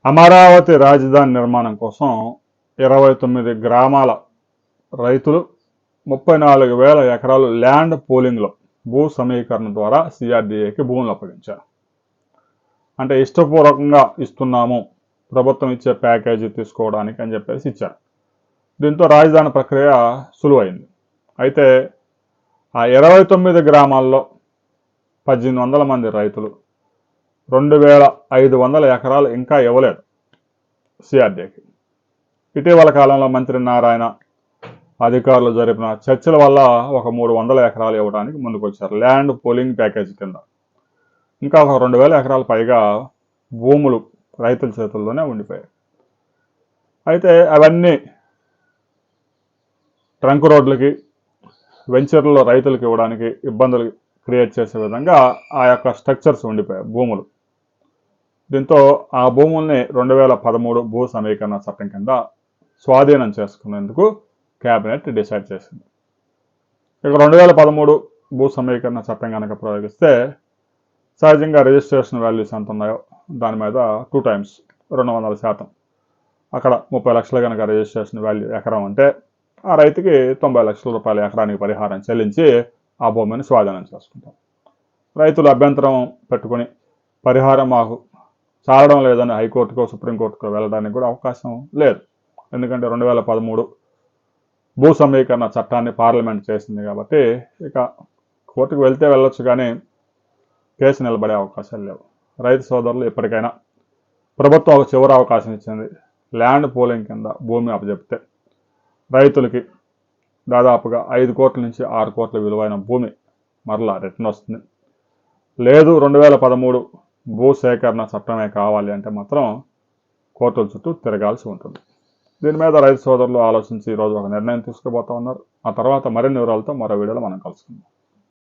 అమరావతి రాజధాని నిర్మాణం కోసం 29 గ్రామాల రైతులు 34,000 ఎకరాలు ల్యాండ్ పూలింగ్లో భూ సమీకరణ ద్వారా సిఆర్డీఏకి భూములు అప్పగించారు. అంటే ఇష్టపూర్వకంగా ఇస్తున్నాము, ప్రభుత్వం ఇచ్చే ప్యాకేజీ తీసుకోవడానికి అని చెప్పేసి ఇచ్చారు. దీంతో రాజధాని ప్రక్రియ సులువైంది. అయితే ఆ 29 గ్రామాల్లో 1800 మంది రైతులు 2,500 ఎకరాలు ఇంకా ఇవ్వలేదు సిఆర్డీకి. ఇటీవల కాలంలో మంత్రి నారాయణ అధికారులు జరిపిన చర్చల వల్ల ఒక 300 ఎకరాలు ఇవ్వడానికి ముందుకొచ్చారు ల్యాండ్ పూలింగ్ ప్యాకేజీ కింద. ఇంకా ఒక 2,000 ఎకరాల పైగా భూములు రైతుల చేతుల్లోనే ఉండిపోయాయి. అయితే అవన్నీ ట్రంక్ రోడ్లకి, వెంచర్లలో రైతులకు ఇవ్వడానికి ఇబ్బందులు క్రియేట్ చేసే విధంగా ఆ యొక్క స్ట్రక్చర్స్ ఉండిపోయాయి భూములు. దీంతో ఆ భూముల్ని 2013 భూ సమీకరణ చట్టం కింద స్వాధీనం చేసుకునేందుకు కేబినెట్ డిసైడ్ చేసింది. ఇక 2013 భూ సమీకరణ చట్టం కనుక ప్రయోగిస్తే సహజంగా రిజిస్ట్రేషన్ వాల్యూస్ ఎంత ఉన్నాయో దాని మీద 2 times 200%. అక్కడ 30 లక్షలు కనుక రిజిస్ట్రేషన్ వాల్యూ ఎకరం అంటే ఆ రైతుకి 90 లక్షల రూపాయల ఎకరానికి పరిహారం చెల్లించి ఆ భూమిని స్వాధీనం చేసుకుంటాం. రైతులు అభ్యంతరం పెట్టుకుని పరిహారం మాకు చాలడం లేదని హైకోర్టుకో సుప్రీంకోర్టుకో వెళ్ళడానికి కూడా అవకాశం లేదు. ఎందుకంటే 2013 భూ సమీకరణ చట్టాన్ని పార్లమెంట్ చేసింది కాబట్టి ఇక కోర్టుకు వెళ్తే వెళ్ళొచ్చు, కానీ కేసు నిలబడే అవకాశాలు లేవు. రైతు సోదరులు ఎప్పటికైనా ప్రభుత్వం ఒక చివరి అవకాశం ఇచ్చింది. ల్యాండ్ పూలింగ్ కింద భూమి అప్పచెప్తే రైతులకి దాదాపుగా 5 కోట్ల నుంచి 6 కోట్ల విలువైన భూమి మరలా రిటర్న్ వస్తుంది. లేదు 2013 భూ సేకరణ చట్టమే కావాలి అంటే మాత్రం కోర్టుల చుట్టూ తిరగాల్సి ఉంటుంది. దీని మీద రైతు సోదరులు ఆలోచించి ఈరోజు ఒక నిర్ణయం తీసుకుపోతా ఉన్నారు. ఆ తర్వాత మరిన్ని వివరాలతో మరో వీడియోలో మనం కలుసుకుందాం.